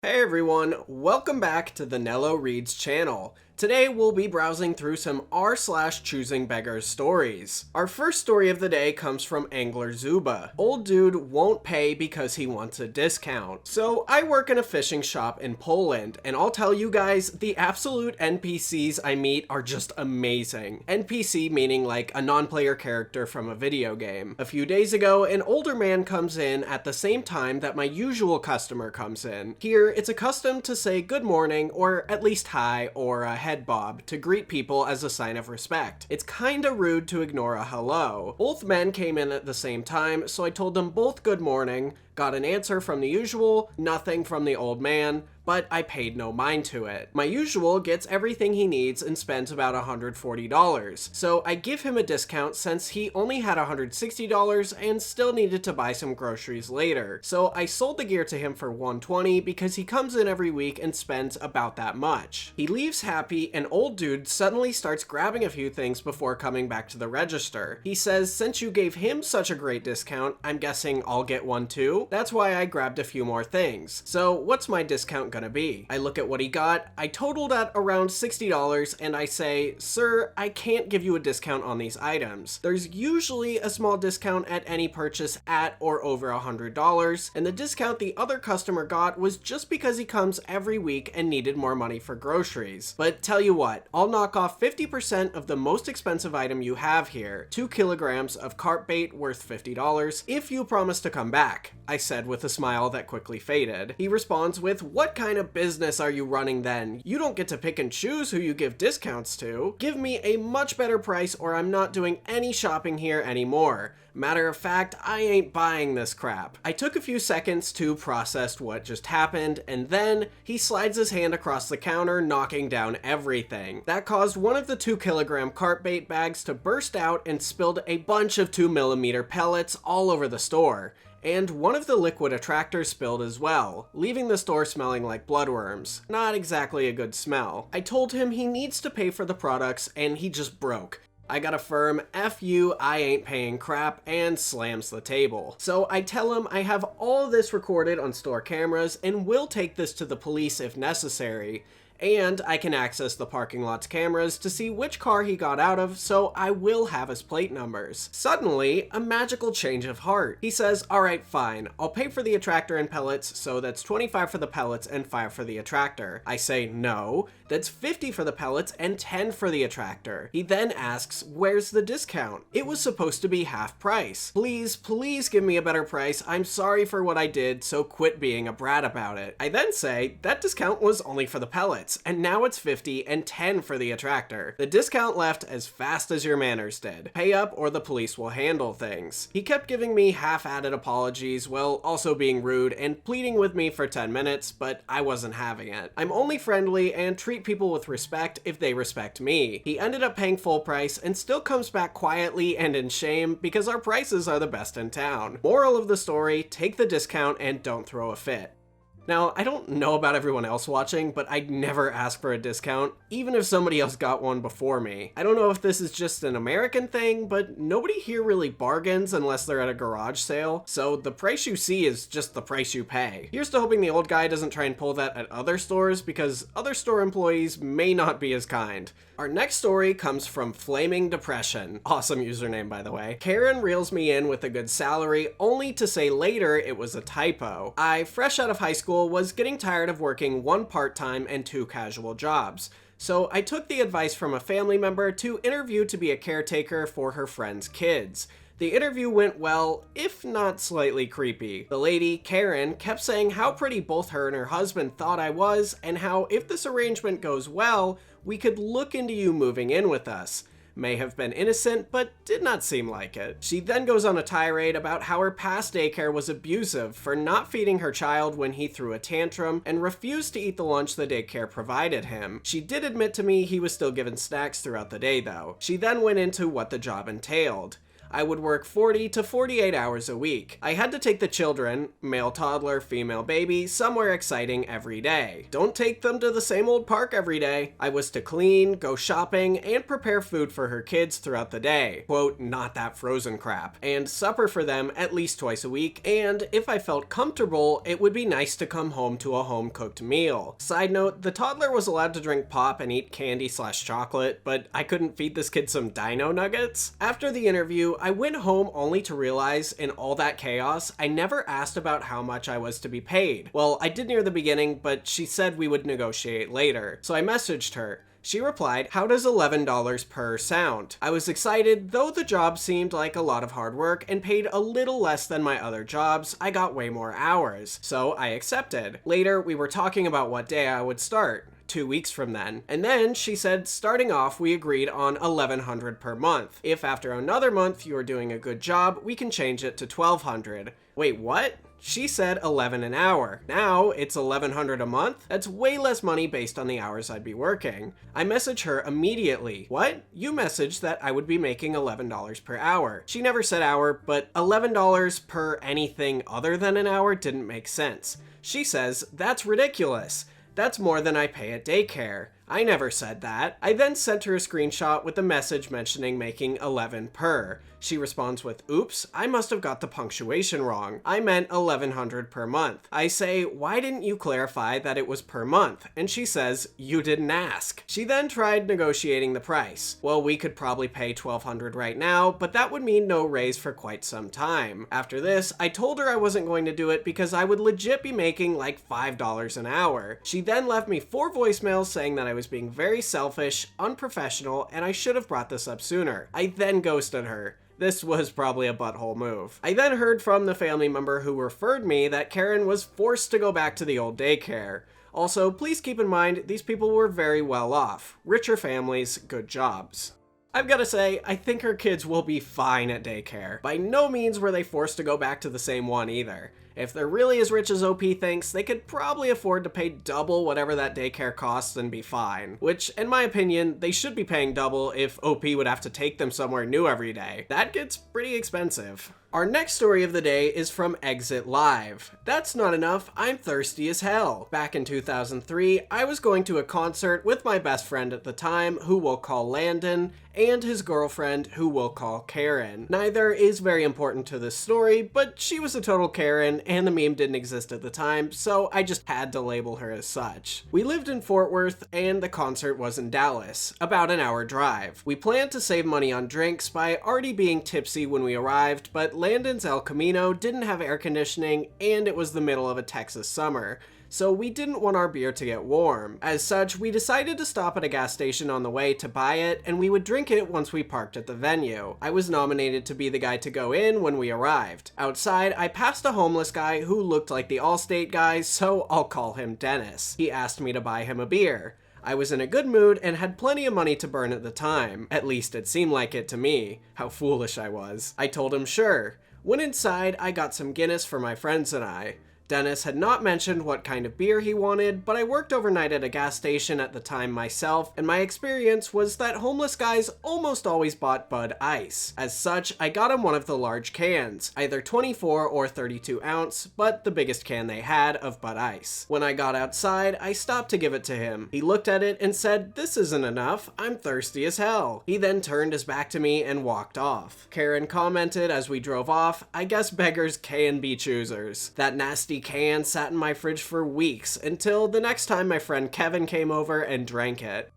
Hey everyone, welcome back to the Nello Reads channel. Today we'll be browsing through some r/ChoosingBeggars stories. Our first story of the day comes from Angler Zuba. Old dude won't pay because he wants a discount. So I work in a fishing shop in Poland, and I'll tell you guys, the absolute NPCs I meet are just amazing. NPC meaning like a non-player character from a video game. A few days ago, an older man comes in at the same time that my usual customer comes in. Here, it's a custom to say good morning, or at least hi, or a head bob, to greet people as a sign of respect. It's kinda rude to ignore a hello. Both men came in at the same time, so I told them both good morning, got an answer from the usual, nothing from the old man, but I paid no mind to it. My usual gets everything he needs and spends about $140, so I give him a discount since he only had $160 and still needed to buy some groceries later. So I sold the gear to him for $120 because he comes in every week and spends about that much. He leaves happy, and old dude suddenly starts grabbing a few things before coming back to the register. He says, since you gave him such a great discount, I'm guessing I'll get one too? That's why I grabbed a few more things. So what's my discount gonna be? I look at what he got, I totaled at around $60, and I say, sir, I can't give you a discount on these items. There's usually a small discount at any purchase at or over $100, and the discount the other customer got was just because he comes every week and needed more money for groceries. But tell you what, I'll knock off 50% of the most expensive item you have here, 2 kilograms of carp bait worth $50, if you promise to come back, I said with a smile that quickly faded. He responds with, what kind of business are you running then? You don't get to pick and choose who you give discounts to. Give me a much better price or I'm not doing any shopping here anymore. Matter of fact, I ain't buying this crap. I took a few seconds to process what just happened, and then he slides his hand across the counter, knocking down everything. That caused one of the 2-kilogram carp bait bags to burst out and spilled a bunch of 2mm pellets all over the store. And one of the liquid attractors spilled as well, leaving the store smelling like bloodworms. Not exactly a good smell. I told him he needs to pay for the products, and he just broke. I got a firm F you, I ain't paying crap, and slams the table. So I tell him I have all this recorded on store cameras and will take this to the police if necessary. And I can access the parking lot's cameras to see which car he got out of, so I will have his plate numbers. Suddenly, a magical change of heart. He says, alright fine, I'll pay for the attractor and pellets, so that's $25 for the pellets and $5 for the attractor. I say, no, that's $50 for the pellets and $10 for the attractor. He then asks, where's the discount? It was supposed to be half price. Please give me a better price. I'm sorry for what I did, so quit being a brat about it. I then say, that discount was only for the pellets, and now it's $50 and $10 for the attractor. The discount left as fast as your manners did. Pay up or the police will handle things. He kept giving me half-added apologies while also being rude and pleading with me for 10 minutes, but I wasn't having it. I'm only friendly and treat people with respect if they respect me. He ended up paying full price and still comes back quietly and in shame because our prices are the best in town. Moral of the story, take the discount and don't throw a fit. Now, I don't know about everyone else watching, but I'd never ask for a discount, even if somebody else got one before me. I don't know if this is just an American thing, but nobody here really bargains unless they're at a garage sale, so the price you see is just the price you pay. Here's to hoping the old guy doesn't try and pull that at other stores, because other store employees may not be as kind. Our next story comes from Flaming Depression. Awesome username, by the way. Karen reels me in with a good salary, only to say later it was a typo. I, fresh out of high school, was getting tired of working 1 part-time and 2 casual jobs. So I took the advice from a family member to interview to be a caretaker for her friend's kids. The interview went well, if not slightly creepy. The lady, Karen, kept saying how pretty both her and her husband thought I was, and how if this arrangement goes well, we could look into you moving in with us. May have been innocent, but did not seem like it. She then goes on a tirade about how her past daycare was abusive for not feeding her child when he threw a tantrum and refused to eat the lunch the daycare provided him. She did admit to me he was still given snacks throughout the day though. She then went into what the job entailed. I would work 40 to 48 hours a week. I had to take the children, male toddler, female baby, somewhere exciting every day. Don't take them to the same old park every day. I was to clean, go shopping, and prepare food for her kids throughout the day. Quote, not that frozen crap. And supper for them at least twice a week, and if I felt comfortable, it would be nice to come home to a home-cooked meal. Side note, the toddler was allowed to drink pop and eat candy/chocolate, but I couldn't feed this kid some dino nuggets. After the interview, I went home only to realize, in all that chaos, I never asked about how much I was to be paid. Well, I did near the beginning, but she said we would negotiate later. So I messaged her. She replied, how does $11 per sound? I was excited, though the job seemed like a lot of hard work and paid a little less than my other jobs. I got way more hours, so I accepted. Later, we were talking about what day I would start. 2 weeks from then. And then she said, starting off, we agreed on $1,100 per month. If after another month you are doing a good job, we can change it to $1,200. Wait, what? She said 11 an hour. Now it's $1,100 a month? That's way less money based on the hours I'd be working. I messaged her immediately. What? You messaged that I would be making $11 per hour. She never said hour, but $11 per anything other than an hour didn't make sense. She says, that's ridiculous. That's more than I pay at daycare. I never said that. I then sent her a screenshot with a message mentioning making 11 per. She responds with, oops, I must have got the punctuation wrong. I meant $1,100 per month. I say, why didn't you clarify that it was per month? And she says, you didn't ask. She then tried negotiating the price. Well, we could probably pay $1,200 right now, but that would mean no raise for quite some time. After this, I told her I wasn't going to do it because I would legit be making like $5 an hour. She then left me 4 voicemails saying that I was being very selfish, unprofessional, and I should have brought this up sooner. I then ghosted her. This was probably a butthole move. I then heard from the family member who referred me that Karen was forced to go back to the old daycare. Also, please keep in mind, these people were very well off. Richer families, good jobs. I've gotta say, I think her kids will be fine at daycare. By no means were they forced to go back to the same one either. If they're really as rich as OP thinks, they could probably afford to pay double whatever that daycare costs and be fine. Which, in my opinion, they should be paying double if OP would have to take them somewhere new every day. That gets pretty expensive. Our next story of the day is from Exit Live. That's not enough, I'm thirsty as hell. Back in 2003, I was going to a concert with my best friend at the time, who we'll call Landon, and his girlfriend, who we'll call Karen. Neither is very important to this story, but she was a total Karen, and the meme didn't exist at the time, so I just had to label her as such. We lived in Fort Worth, and the concert was in Dallas, about an hour drive. We planned to save money on drinks by already being tipsy when we arrived, but Landon's El Camino didn't have air conditioning, and it was the middle of a Texas summer, so we didn't want our beer to get warm. As such, we decided to stop at a gas station on the way to buy it, and we would drink it once we parked at the venue. I was nominated to be the guy to go in when we arrived. Outside, I passed a homeless guy who looked like the Allstate guy, so I'll call him Dennis. He asked me to buy him a beer. I was in a good mood and had plenty of money to burn at the time. At least it seemed like it to me. How foolish I was. I told him sure. When inside, I got some Guinness for my friends and I. Dennis had not mentioned what kind of beer he wanted, but I worked overnight at a gas station at the time myself, and my experience was that homeless guys almost always bought Bud Ice. As such, I got him one of the large cans, either 24 or 32 ounce, but the biggest can they had of Bud Ice. When I got outside, I stopped to give it to him. He looked at it and said, "This isn't enough, I'm thirsty as hell." He then turned his back to me and walked off. Karen commented as we drove off, "I guess beggars can be choosers." That nasty can sat in my fridge for weeks until the next time my friend Kevin came over and drank it.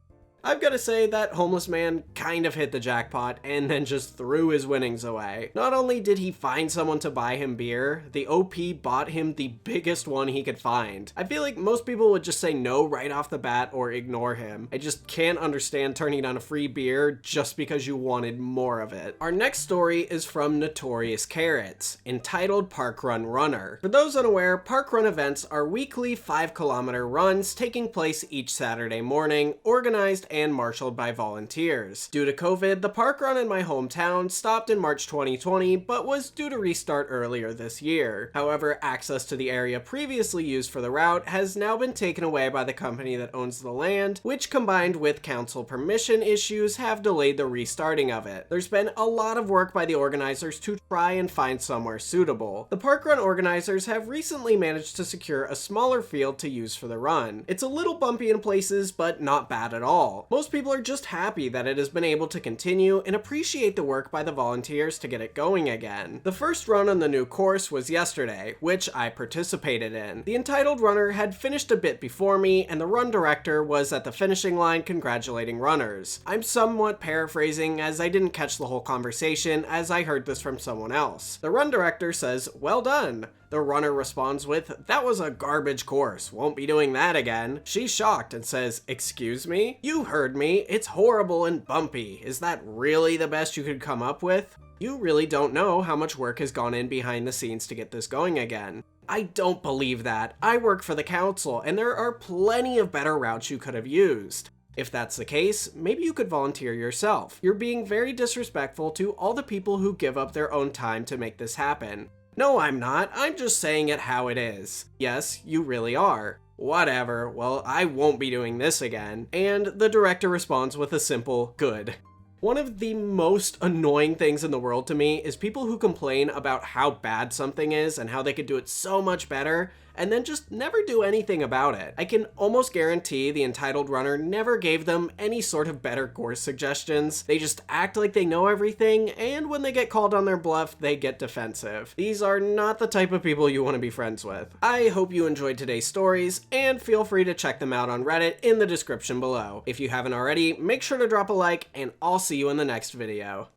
I've got to say that homeless man kind of hit the jackpot and then just threw his winnings away. Not only did he find someone to buy him beer, the OP bought him the biggest one he could find. I feel like most people would just say no right off the bat or ignore him. I just can't understand turning down a free beer just because you wanted more of it. Our next story is from Notorious Carrots, entitled Park Run Runner. For those unaware, park run events are weekly 5-kilometer runs taking place each Saturday morning, organized and marshaled by volunteers. Due to COVID, the park run in my hometown stopped in March 2020, but was due to restart earlier this year. However, access to the area previously used for the route has now been taken away by the company that owns the land, which combined with council permission issues have delayed the restarting of it. There's been a lot of work by the organizers to try and find somewhere suitable. The park run organizers have recently managed to secure a smaller field to use for the run. It's a little bumpy in places, but not bad at all. Most people are just happy that it has been able to continue and appreciate the work by the volunteers to get it going again. The first run on the new course was yesterday, which I participated in. The entitled runner had finished a bit before me, and the run director was at the finishing line congratulating runners. I'm somewhat paraphrasing as I didn't catch the whole conversation as I heard this from someone else. The run director says, "Well done." The runner responds with, "That was a garbage course, won't be doing that again." She's shocked and says, "Excuse me? You heard me, it's horrible and bumpy. Is that really the best you could come up with? You really don't know how much work has gone in behind the scenes to get this going again." I don't believe that. I work for the council, and there are plenty of better routes you could have used. If that's the case, maybe you could volunteer yourself. You're being very disrespectful to all the people who give up their own time to make this happen. No, I'm not. I'm just saying it how it is. Yes, you really are. Whatever. Well, I won't be doing this again. And the director responds with a simple, "Good." One of the most annoying things in the world to me is people who complain about how bad something is and how they could do it so much better, and then just never do anything about it. I can almost guarantee the entitled runner never gave them any sort of better course suggestions. They just act like they know everything, and when they get called on their bluff, they get defensive. These are not the type of people you want to be friends with. I hope you enjoyed today's stories, and feel free to check them out on Reddit in the description below. If you haven't already, make sure to drop a like, and I'll see you in the next video.